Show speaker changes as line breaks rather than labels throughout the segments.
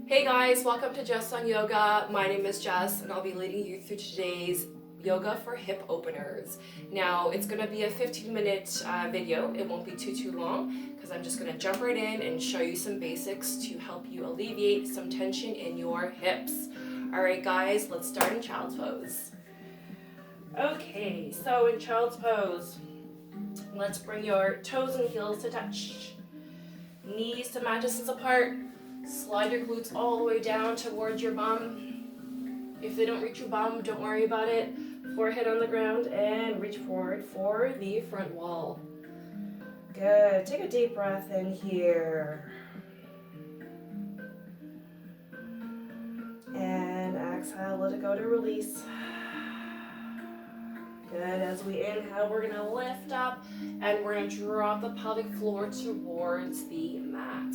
Hey guys, welcome to Just on Yoga. My name is Jess and I'll be leading you through today's yoga for hip openers. Now it's going to be a 15-minute video. It won't be too long because I'm just going to jump right in and show you some basics to help you alleviate some tension in your hips. Alright guys, let's start in child's pose. Okay, so in child's pose, let's bring your toes and heels to touch. Knees to mat distance apart. Slide your glutes all the way down towards your bum. If they don't reach your bum, don't worry about it. Forehead on the ground and reach forward for the front wall. Good. Take a deep breath in here. And exhale, let it go to release. Good. As we inhale, we're going to lift up and we're going to drop the pelvic floor towards the mat.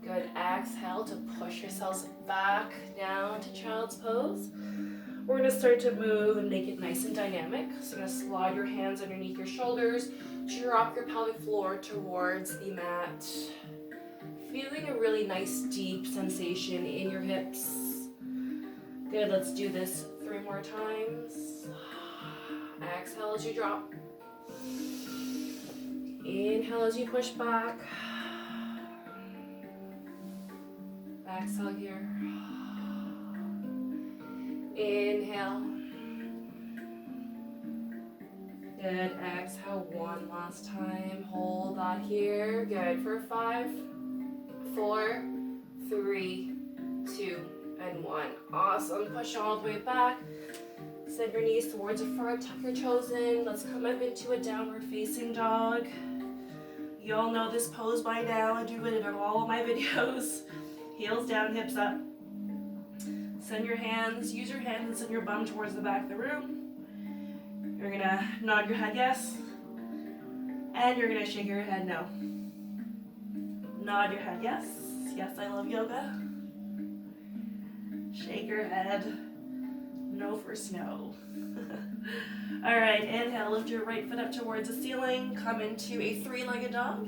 Good. Exhale to push yourselves back down to child's pose. We're going to start to move and make it nice and dynamic. So you're going to slide your hands underneath your shoulders, drop your pelvic floor towards the mat. Feeling a really nice deep sensation in your hips. Good. Let's do this 3 more times. Exhale as you drop. Inhale as you push back. Exhale here. Inhale. Good. Exhale one last time. Hold that here. Good. For 5, 4, 3, 2, and 1. Awesome. Push all the way back. Send your knees towards the front. Tuck your toes in. Let's come up into a downward facing dog. You all know this pose by now. I do it in all of my videos. Heels down, hips up. Send your hands, use your hands and send your bum towards the back of the room. You're gonna nod your head yes, and you're gonna shake your head no. Nod your head yes, yes I love yoga. Shake your head no for snow. Alright, inhale, lift your right foot up towards the ceiling, come into a 3-legged dog.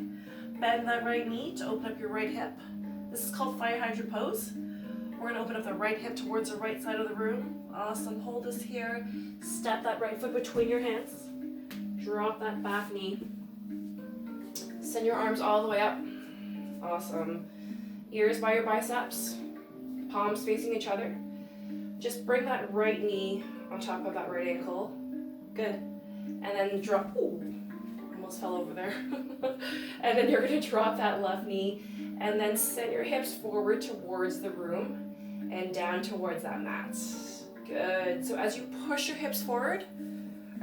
Bend that right knee to open up your right hip. This is called fire hydrant pose. We're going to open up the right hip towards the right side of the room. Awesome. Hold this here. Step that right foot between your hands. Drop that back knee. Send your arms all the way up. Awesome. Ears by your biceps. Palms facing each other. Just bring that right knee on top of that right ankle. Good. And then drop. Ooh, almost fell over there. And then you're going to drop that left knee. And then send your hips forward towards the room and down towards that mat. Good. So as you push your hips forward,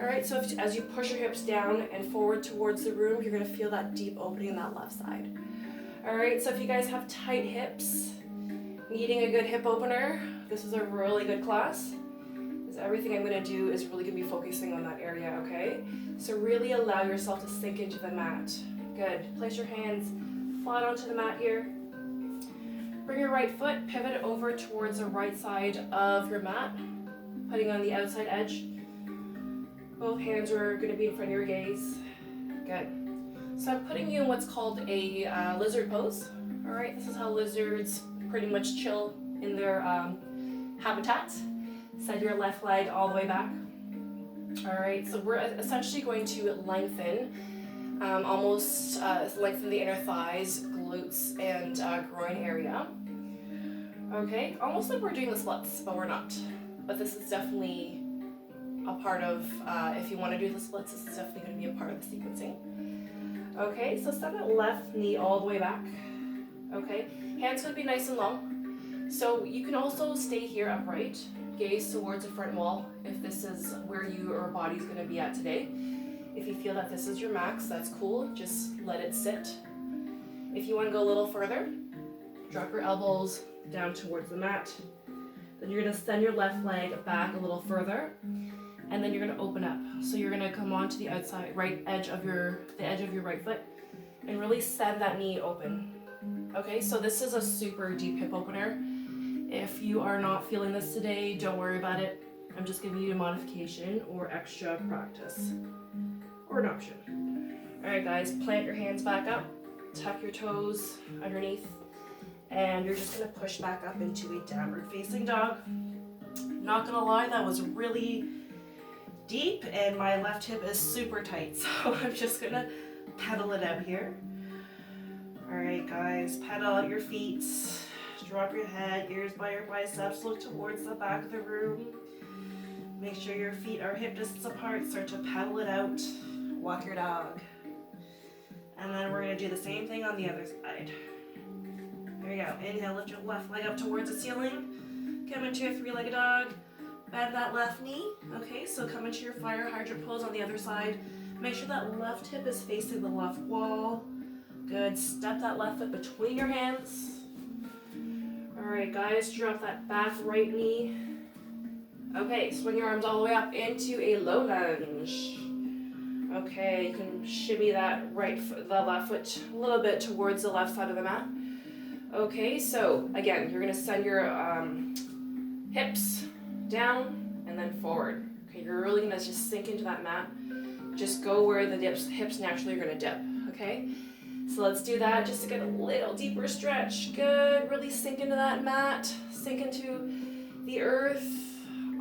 all right, so as you push your hips down and forward towards the room, you're going to feel that deep opening in that left side. All right, so if you guys have tight hips, needing a good hip opener, this is a really good class. Because everything I'm going to do is really going to be focusing on that area, okay? So really allow yourself to sink into the mat. Good. Place your hands flat onto the mat here. Bring your right foot, pivot over towards the right side of your mat, putting on the outside edge. Both hands are going to be in front of your gaze. Good. So I'm putting you in what's called a lizard pose. All right, this is how lizards pretty much chill in their habitat. Send your left leg all the way back. All right, so we're essentially going to lengthen almost lengthen the inner thighs, glutes, and groin area. Okay, almost like we're doing the splits, but we're not. But this is definitely a part of, if you want to do the splits, this is definitely going to be a part of the sequencing. Okay, so send that left knee all the way back. Okay, hands going to be nice and long. So you can also stay here upright, gaze towards the front wall if this is where your body's going to be at today. If you feel that this is your max, that's cool. Just let it sit. If you want to go a little further, drop your elbows down towards the mat. Then you're going to send your left leg back a little further, and then you're going to open up. So you're going to come onto the outside right edge of the edge of your right foot, and really send that knee open. Okay, so this is a super deep hip opener. If you are not feeling this today, don't worry about it. I'm just giving you a modification or extra practice. Or an option. All right, guys, plant your hands back up, tuck your toes underneath, And you're just gonna push back up into a downward facing dog. Not gonna lie, that was really deep and my left hip is super tight. So I'm just gonna pedal it out here. All right, guys, pedal out your feet. Drop your head, ears by your biceps, look towards the back of the room. Make sure your feet are hip distance apart, start to pedal it out. Walk your dog. And then we're gonna do the same thing on the other side. There you go, inhale, lift your left leg up towards the ceiling. Come into a three-legged dog. Bend that left knee. Okay, so come into your fire hydrant pose on the other side. Make sure that left hip is facing the left wall. Good, step that left foot between your hands. All right, guys, drop that back right knee. Okay, swing your arms all the way up into a low lunge. Okay, you can shimmy that the left foot a little bit towards the left side of the mat. Okay, so again, you're gonna send your hips down and then forward. Okay, you're really gonna just sink into that mat. Just go where the hips naturally are gonna dip, okay? So let's do that just to get a little deeper stretch. Good, really sink into that mat, sink into the earth.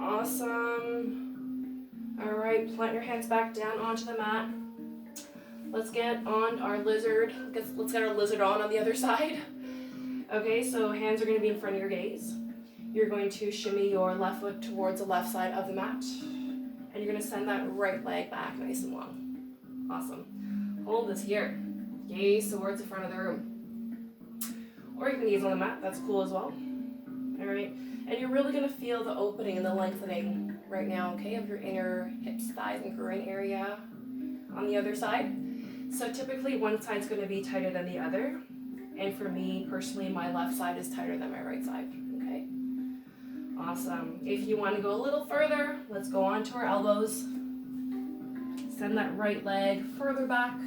Awesome. All right, plant your hands back down onto the mat. Let's get on our lizard. Let's get our lizard on the other side. Okay, so hands are gonna be in front of your gaze. You're going to shimmy your left foot towards the left side of the mat. And you're gonna send that right leg back nice and long. Awesome. Hold this here. Gaze towards the front of the room. Or you can gaze on the mat, that's cool as well. All right, and you're really gonna feel the opening and the lengthening right now, okay, of your inner hips, thighs, and groin area on the other side. So typically one side's gonna be tighter than the other. And for me, personally, my left side is tighter than my right side, okay? Awesome. If you wanna go a little further, let's go onto our elbows. Send that right leg further back.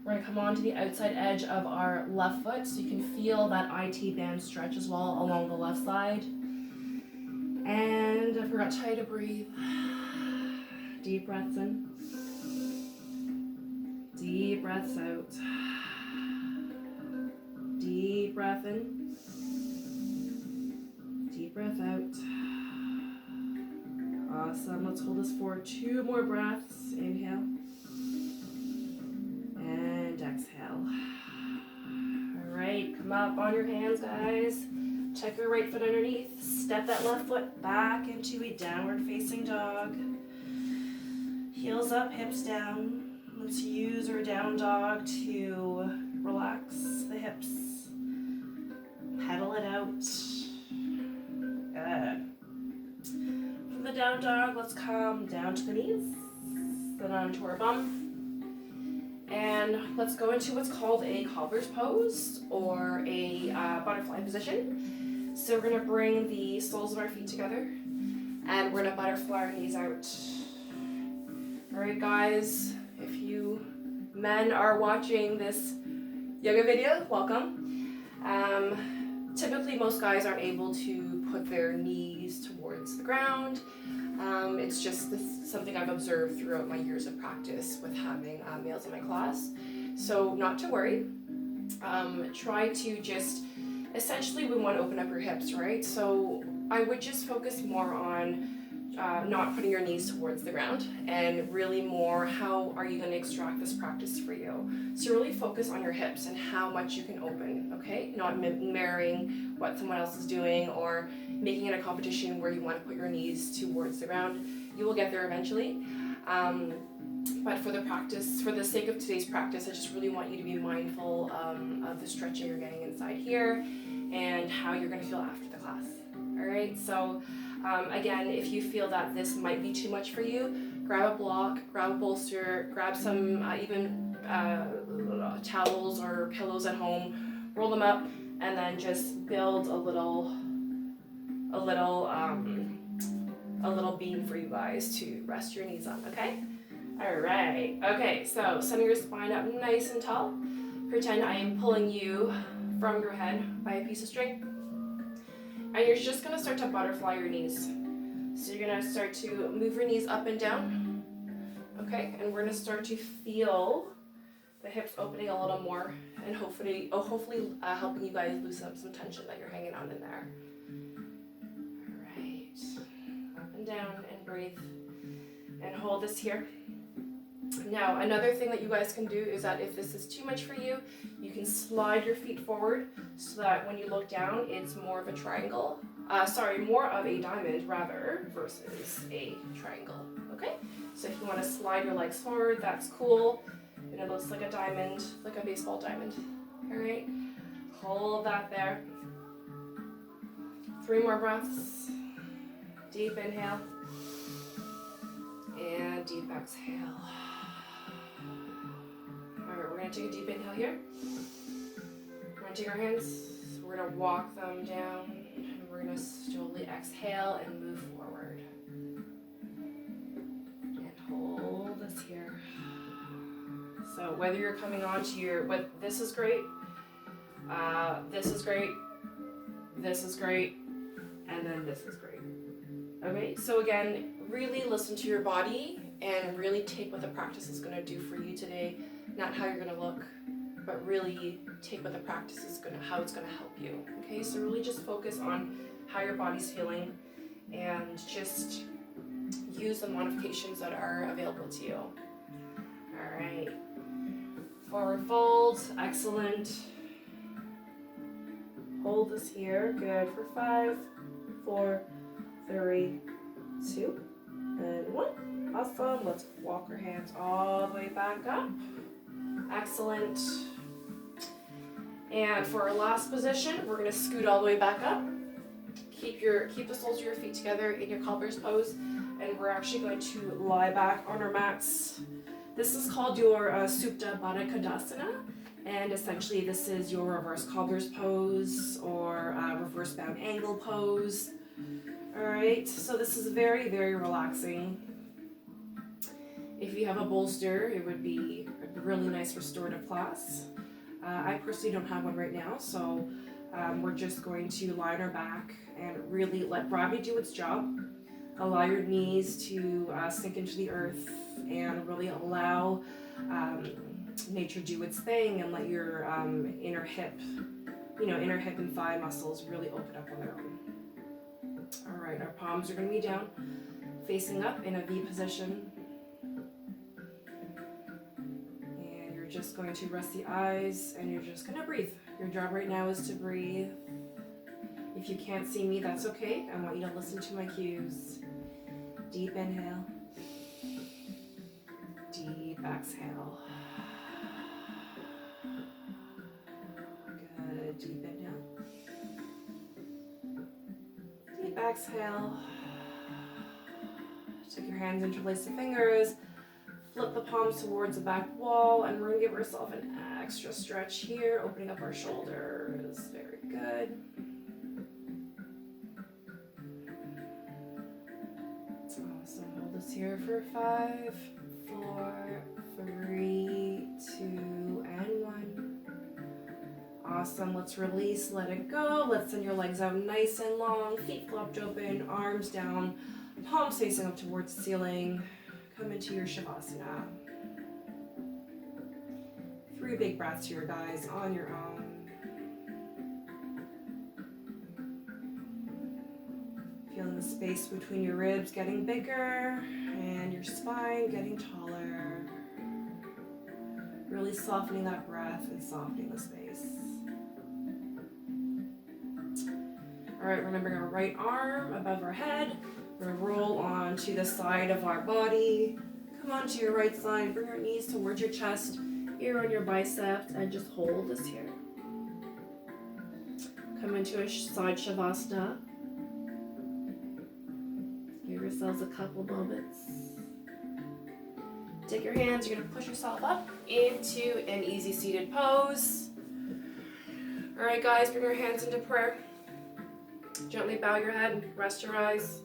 We're gonna come onto the outside edge of our left foot so you can feel that IT band stretch as well along the left side. And I forgot to tell you to breathe. Deep breaths in. Deep breaths out. Deep breath in. Deep breath out. Awesome. Let's hold this for 2 more breaths. Inhale. And exhale. All right, come up on your hands, guys. Check your right foot underneath. Step that left foot back into a downward facing dog. Heels up, hips down. Let's use our down dog to relax the hips. Pedal it out. Good. From the down dog, let's come down to the knees. Then onto our bum. And let's go into what's called a cobbler's pose or a butterfly position. So we're gonna bring the soles of our feet together and we're gonna butterfly our knees out. All right, guys, if you men are watching this yoga video, welcome. Typically, most guys aren't able to put their knees towards the ground. It's just something I've observed throughout my years of practice with having males in my class. So not to worry. Try to just, essentially we want to open up your hips, right? So I would just focus more on not putting your knees towards the ground and really more how are you going to extract this practice for you. So really focus on your hips and how much you can open, okay? Not mirroring what someone else is doing or making it a competition where you want to put your knees towards the ground. You will get there eventually. But for the practice, for the sake of today's practice, I just really want you to be mindful of the stretching you're getting inside here and how you're going to feel after the class. All right, so again, if you feel that this might be too much for you, grab a block, grab a bolster, grab some even towels or pillows at home, roll them up, and then just build a little beam for you guys to rest your knees on, okay? All right, okay, so center your spine up nice and tall. Pretend I am pulling you from your head by a piece of string. And you're just gonna start to butterfly your knees. So you're gonna start to move your knees up and down, okay? And we're gonna start to feel the hips opening a little more, and hopefully helping you guys loosen up some tension that you're hanging on in there. All right, up and down and breathe, and hold this here. Now, another thing that you guys can do is that if this is too much for you, you can slide your feet forward so that when you look down, it's more of a triangle. More of a diamond rather versus a triangle. Okay? So if you want to slide your legs forward, that's cool. And it looks like a diamond, like a baseball diamond. All right? Hold that there. 3 more breaths. Deep inhale. And deep exhale. Alright, we're going to take a deep inhale here. We're going to take our hands, we're going to walk them down, and we're going to slowly exhale and move forward. And hold this here. So whether you're coming onto this is great, this is great, this is great, and then this is great. Okay, so again, really listen to your body and really take what the practice is going to do for you today. Not how you're going to look, but really take what the practice is how it's going to help you. Okay, so really just focus on how your body's feeling and just use the modifications that are available to you. All right, forward fold, excellent. Hold this here, good for 5, 4, 3, 2, and 1. Awesome. Let's walk our hands all the way back up. Excellent. And for our last position, we're going to scoot all the way back up. Keep the soles of your feet together in your cobbler's pose, and we're actually going to lie back on our mats. This is called your Supta Badakhadasana, and essentially this is your reverse cobbler's pose or reverse bound angle pose. All right, so this is very, very relaxing. If you have a bolster, it would be a really nice restorative class. I personally don't have one right now, so we're just going to lie on our back and really let gravity do its job. Allow your knees to sink into the earth and really allow nature do its thing and let your inner hip and thigh muscles really open up on their own. All right, our palms are going to be down, facing up in a V position. And you're just going to rest the eyes and you're just going to breathe. Your job right now is to breathe. If you can't see me, that's okay. I want you to listen to my cues. Deep inhale. Deep exhale. Good. Deep inhale. Deep exhale. Take your hands, interlace the fingers. Flip the palms towards the back wall, and we're going to give ourselves an extra stretch here, opening up our shoulders. Very good. Awesome. Hold this here for 5, 4, 3, 2, and 1. Awesome. Let's release, let it go. Let's send your legs out nice and long, feet flopped open, arms down, palms facing up towards the ceiling. Come into your Shavasana. 3 big breaths here, guys, on your own. Feeling the space between your ribs getting bigger and your spine getting taller. Really softening that breath and softening the space. All right, we're going to bring our right arm above our head. We're going to roll onto the side of our body. Come onto your right side. Bring your knees towards your chest, ear on your biceps, and just hold this here. Come into a side Shavasana. Give yourselves a couple moments. Take your hands. You're going to push yourself up into an easy seated pose. All right, guys, bring your hands into prayer. Gently bow your head, rest your eyes.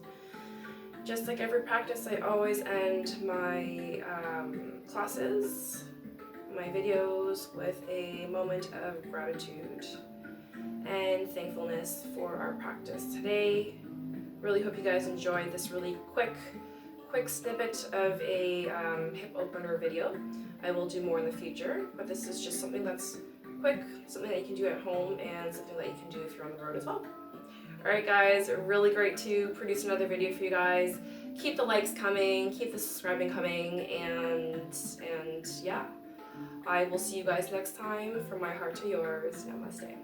Just like every practice, I always end my classes, my videos, with a moment of gratitude and thankfulness for our practice today. Really hope you guys enjoyed this really quick snippet of a hip opener video. I will do more in the future, but this is just something that's quick, something that you can do at home, and something that you can do if you're on the road as well. Alright guys, really great to produce another video for you guys. Keep the likes coming, keep the subscribing coming, and yeah. I will see you guys next time. From my heart to yours, namaste.